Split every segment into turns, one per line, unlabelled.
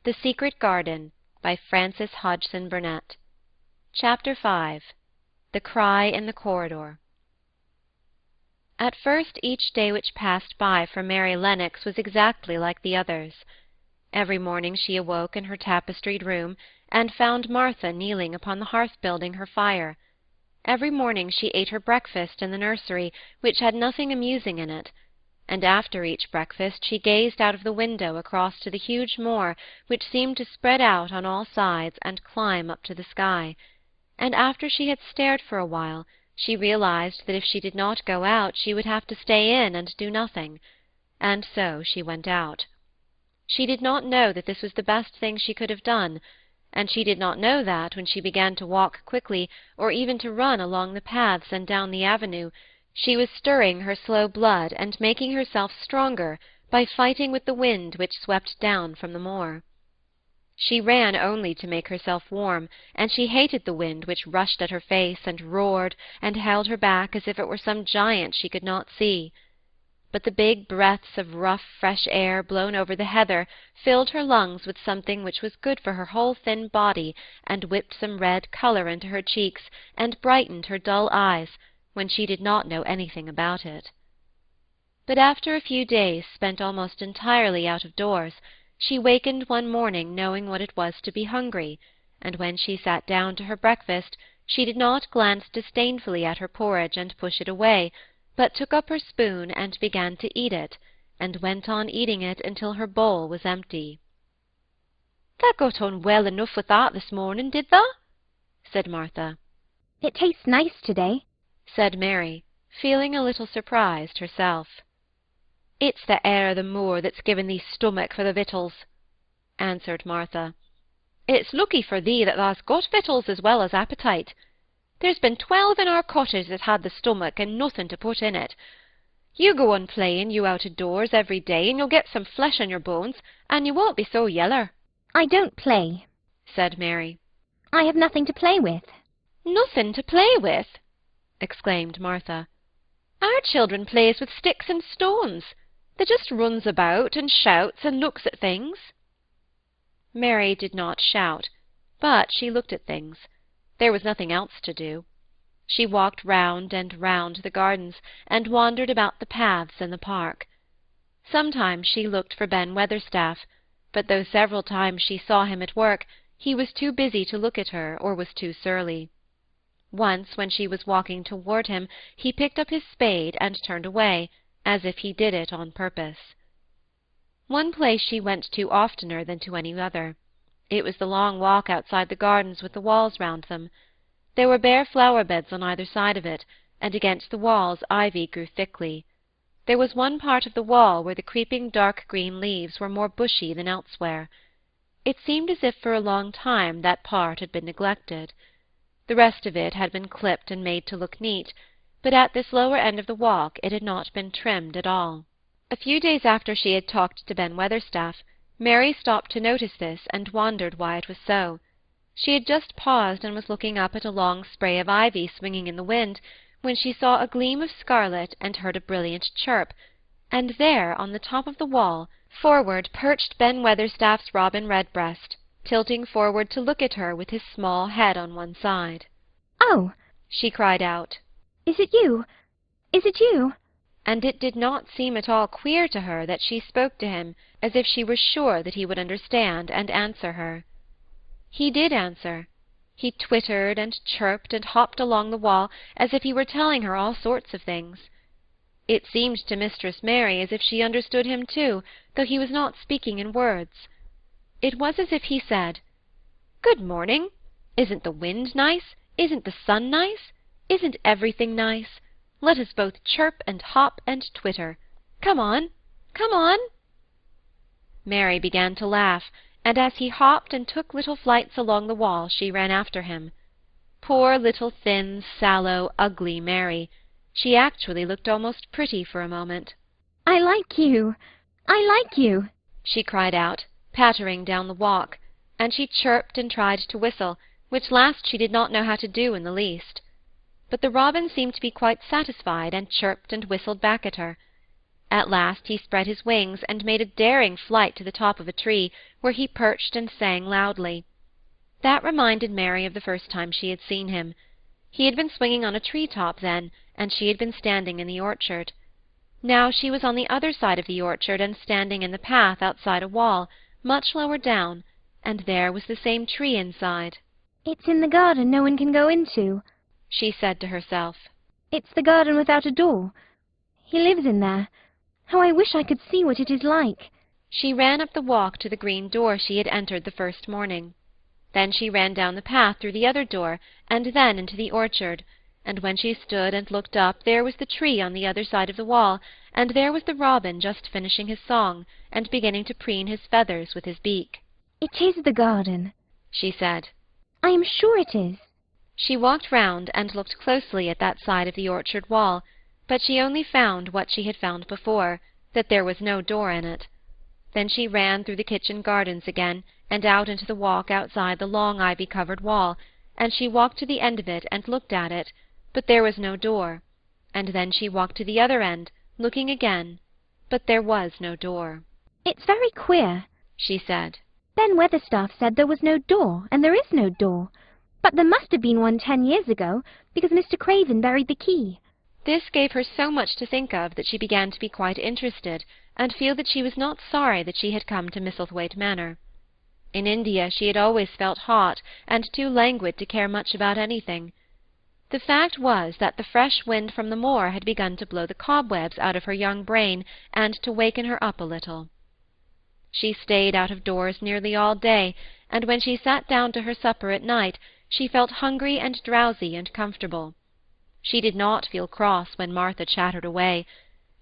The Secret Garden by Frances Hodgson Burnett. Chapter 5. The Cry in the Corridor. At first each day which passed by for Mary Lennox was exactly like the others. Every morning she awoke in her tapestried room, and found Martha kneeling upon the hearth building her fire. Every morning she ate her breakfast in the nursery, which had nothing amusing in it, and after each breakfast she gazed out of the window across to the huge moor, which seemed to spread out on all sides and climb up to the sky, and after she had stared for a while, she realized that if she did not go out she would have to stay in and do nothing, and so she went out. She did not know that this was the best thing she could have done, and she did not know that, when she began to walk quickly, or even to run along the paths and down the avenue, she was stirring her slow blood and making herself stronger by fighting with the wind which swept down from the moor. She ran only to make herself warm, and she hated the wind which rushed at her face and roared and held her back as if it were some giant she could not see. But the big breaths of rough, fresh air blown over the heather filled her lungs with something which was good for her whole thin body, and whipped some red colour into her cheeks, and brightened her dull eyes, when she did not know anything about it. But after a few days spent almost entirely out of doors, she wakened one morning knowing what it was to be hungry, and when she sat down to her breakfast, she did not glance disdainfully at her porridge and push it away, but took up her spoon and began to eat it, and went on eating it until her bowl was empty. "Thou got on well enough with that this morning, did thou?" said Martha.
"It tastes nice today,"
said Mary, feeling a little surprised herself. "It's the air of the moor that's given thee stomach for the victuals," answered Martha. "It's lucky for thee that thou's got victuals as well as appetite. There's been 12 in our cottage that had the stomach and nothing to put in it. You go on playing, you out of doors, every day, and you'll get some flesh on your bones, and you won't be so yeller."
"I don't play,"
said Mary.
"I have nothing to play with."
"Nothing to play with!" exclaimed Martha. "Our children plays with sticks and stones. They just runs about and shouts and looks at things." Mary did not shout, but she looked at things. There was nothing else to do. She walked round and round the gardens, and wandered about the paths in the park. Sometimes she looked for Ben Weatherstaff, but though several times she saw him at work, he was too busy to look at her, or was too surly. Once, when she was walking toward him, he picked up his spade and turned away, as if he did it on purpose. One place she went to oftener than to any other. It was the long walk outside the gardens with the walls round them. There were bare flower-beds on either side of it, and against the walls ivy grew thickly. There was one part of the wall where the creeping dark green leaves were more bushy than elsewhere. It seemed as if for a long time that part had been neglected. The rest of it had been clipped and made to look neat, but at this lower end of the walk it had not been trimmed at all. A few days after she had talked to Ben Weatherstaff, Mary stopped to notice this, and wondered why it was so. She had just paused and was looking up at a long spray of ivy swinging in the wind, when she saw a gleam of scarlet and heard a brilliant chirp, and there, on the top of the wall, forward perched Ben Weatherstaff's robin redbreast, tilting forward to look at her with his small head on one side.
"Oh!"
she cried out.
"Is it you? Is it you?"
And it did not seem at all queer to her that she spoke to him as if she were sure that he would understand and answer her. He did answer. He twittered and chirped and hopped along the wall as if he were telling her all sorts of things. It seemed to Mistress Mary as if she understood him too, though he was not speaking in words. It was as if he said, "Good morning. Isn't the wind nice? Isn't the sun nice? Isn't everything nice? Let us both chirp and hop and twitter. Come on, come on." Mary began to laugh, and as he hopped and took little flights along the wall, she ran after him. Poor little thin, sallow, ugly Mary! She actually looked almost pretty for a moment.
"I like you! I like you!"
she cried out, pattering down the walk, and she chirped and tried to whistle, which last she did not know how to do in the least. But the robin seemed to be quite satisfied, and chirped and whistled back at her. At last he spread his wings and made a daring flight to the top of a tree, where he perched and sang loudly. That reminded Mary of the first time she had seen him. He had been swinging on a tree-top then, and she had been standing in the orchard. Now she was on the other side of the orchard and standing in the path outside a wall, much lower down, and there was the same tree inside.
It's in the garden no one can go into,
she said to herself.
It's the garden without a door. He lives in there. How I wish I could see what it is like.
She ran up the walk to the green door she had entered the first morning. Then she ran down the path through the other door, and then into the orchard, and when she stood and looked up, there was the tree on the other side of the wall, and there was the robin just finishing his song, and beginning to preen his feathers with his beak.
It is the garden,
she said.
I am sure it is.
She walked round and looked closely at that side of the orchard wall, but she only found what she had found before, that there was no door in it. Then she ran through the kitchen gardens again, and out into the walk outside the long ivy-covered wall, and she walked to the end of it and looked at it, but there was no door, and then she walked to the other end, looking again, but there was no door.
It's very queer,
she said.
Ben Weatherstaff said there was no door, and there is no door, but there must have been one 10 years ago, because Mr. Craven buried the key.
This gave her so much to think of that she began to be quite interested, and feel that she was not sorry that she had come to Misslethwaite Manor. In India she had always felt hot and too languid to care much about anything. The fact was that the fresh wind from the moor had begun to blow the cobwebs out of her young brain and to waken her up a little. She stayed out of doors nearly all day, and when she sat down to her supper at night, she felt hungry and drowsy and comfortable. She did not feel cross when Martha chattered away.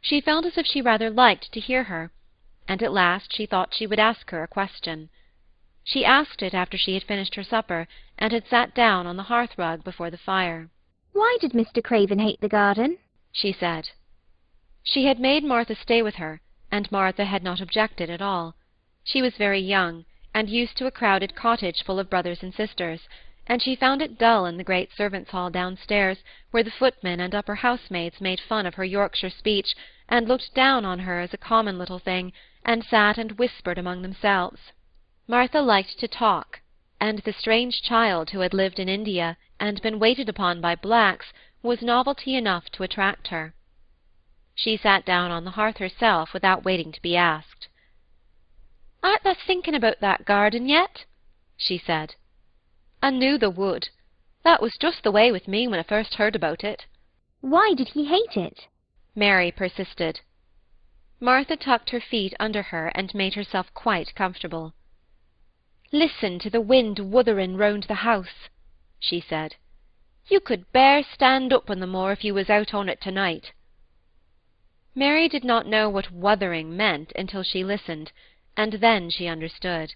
She felt as if she rather liked to hear her, and at last she thought she would ask her a question. She asked it after she had finished her supper, and had sat down on the hearth-rug before the fire.
Why did Mr. Craven hate the garden?
she said. She had made Martha stay with her, and Martha had not objected at all. She was very young, and used to a crowded cottage full of brothers and sisters, and she found it dull in the great servants' hall downstairs, where the footmen and upper housemaids made fun of her Yorkshire speech, and looked down on her as a common little thing, and sat and whispered among themselves. Martha liked to talk, and the strange child who had lived in India and been waited upon by blacks was novelty enough to attract her. She sat down on the hearth herself without waiting to be asked. "Art thou thinking about that garden yet?" she said. "I knew thou would. That was just the way with me when I first heard about it."
Why did he hate it?
Mary persisted. Martha tucked her feet under her and made herself quite comfortable. "Listen to the wind wuthering round the house," she said. "You could bear stand up on the moor if you was out on it tonight." Mary did not know what wuthering meant until she listened, and then she understood.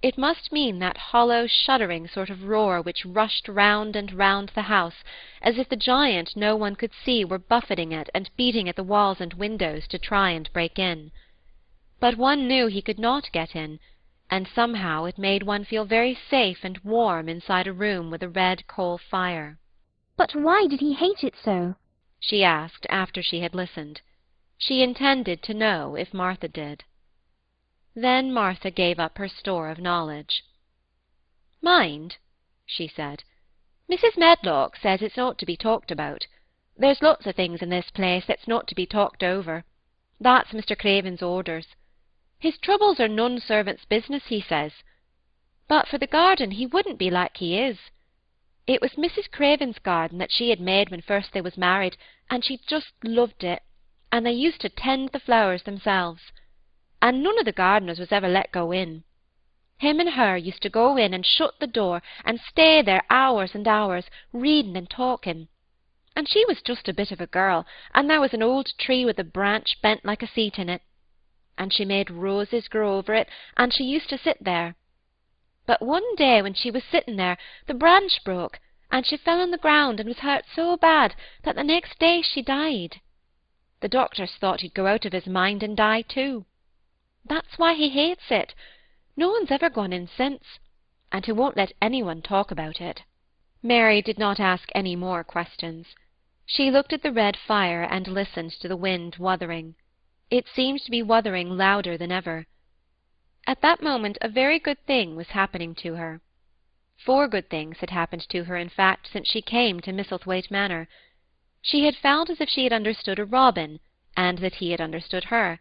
It must mean that hollow, shuddering sort of roar which rushed round and round the house, as if the giant no one could see were buffeting it and beating at the walls and windows to try and break in. But one knew he could not get in, and somehow it made one feel very safe and warm inside a room with a red coal fire.
But why did he hate it so?
she asked after she had listened. She intended to know if Martha did. Then Martha gave up her store of knowledge. "Mind," she said, "Mrs. Medlock says it's not to be talked about. There's lots of things in this place that's not to be talked over. That's Mr. Craven's orders. His troubles are none servant's business, he says. But for the garden he wouldn't be like he is. It was Mrs. Craven's garden that she had made when first they was married, and she just loved it, and they used to tend the flowers themselves. And none of the gardeners was ever let go in. Him and her used to go in and shut the door and stay there hours and hours, reading and talking. And she was just a bit of a girl, and there was an old tree with a branch bent like a seat in it. And she made roses grow over it, and she used to sit there. But one day when she was sitting there, the branch broke, and she fell on the ground and was hurt so bad that the next day she died. The doctors thought he'd go out of his mind and die too. That's why he hates it. No one's ever gone in since, and he won't let anyone talk about it." Mary did not ask any more questions. She looked at the red fire and listened to the wind wuthering. It seemed to be wuthering louder than ever. At that moment a very good thing was happening to her. 4 good things had happened to her, in fact, since she came to Misslethwaite Manor. She had felt as if she had understood a robin, and that he had understood her.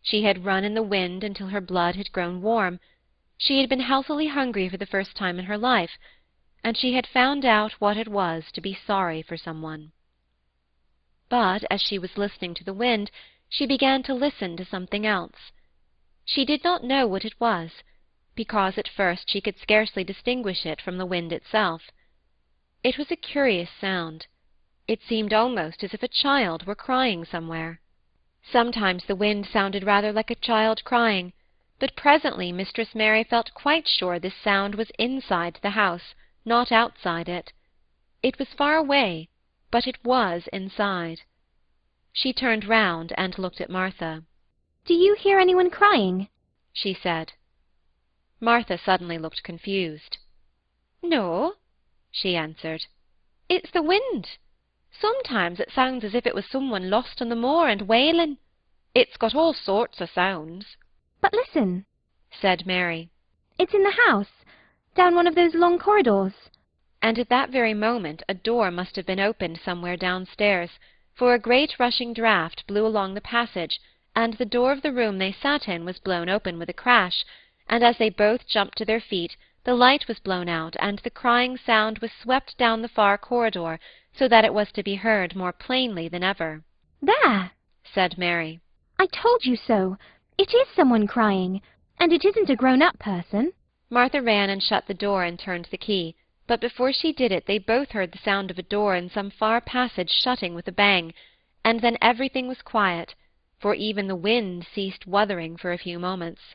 She had run in the wind until her blood had grown warm. She had been healthily hungry for the first time in her life, and she had found out what it was to be sorry for someone. But as she was listening to the wind, she began to listen to something else. She did not know what it was, because at first she could scarcely distinguish it from the wind itself. It was a curious sound. It seemed almost as if a child were crying somewhere. Sometimes the wind sounded rather like a child crying, but presently Mistress Mary felt quite sure this sound was inside the house, not outside it. It was far away, but it was inside. She turned round and looked at Martha.
"Do you hear anyone crying?"
she said. Martha suddenly looked confused. "No," she answered. "It's the wind. Sometimes it sounds as if it was someone lost on the moor and wailing. It's got all sorts of sounds."
"But listen,"
said Mary.
"it's in the house, down one of those long corridors."
And at that very moment a door must have been opened somewhere downstairs, for a great rushing draught blew along the passage, and the door of the room they sat in was blown open with a crash, and as they both jumped to their feet, the light was blown out, and the crying sound was swept down the far corridor, so that it was to be heard more plainly than ever.
"There!"
said Mary.
"I told you so. It is someone crying, and it isn't a grown-up person."
Martha ran and shut the door and turned the key, but before she did it they both heard the sound of a door in some far passage shutting with a bang, and then everything was quiet, for even the wind ceased wuthering for a few moments.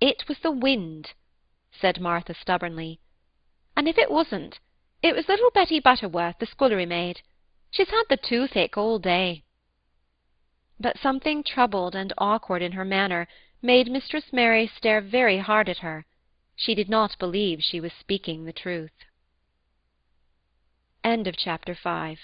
"It was the wind," said Martha stubbornly. "And if it wasn't, it was little Betty Butterworth, the scullery maid. She's had the toothache all day." But something troubled and awkward in her manner made Mistress Mary stare very hard at her. She did not believe she was speaking the truth. End of chapter 5.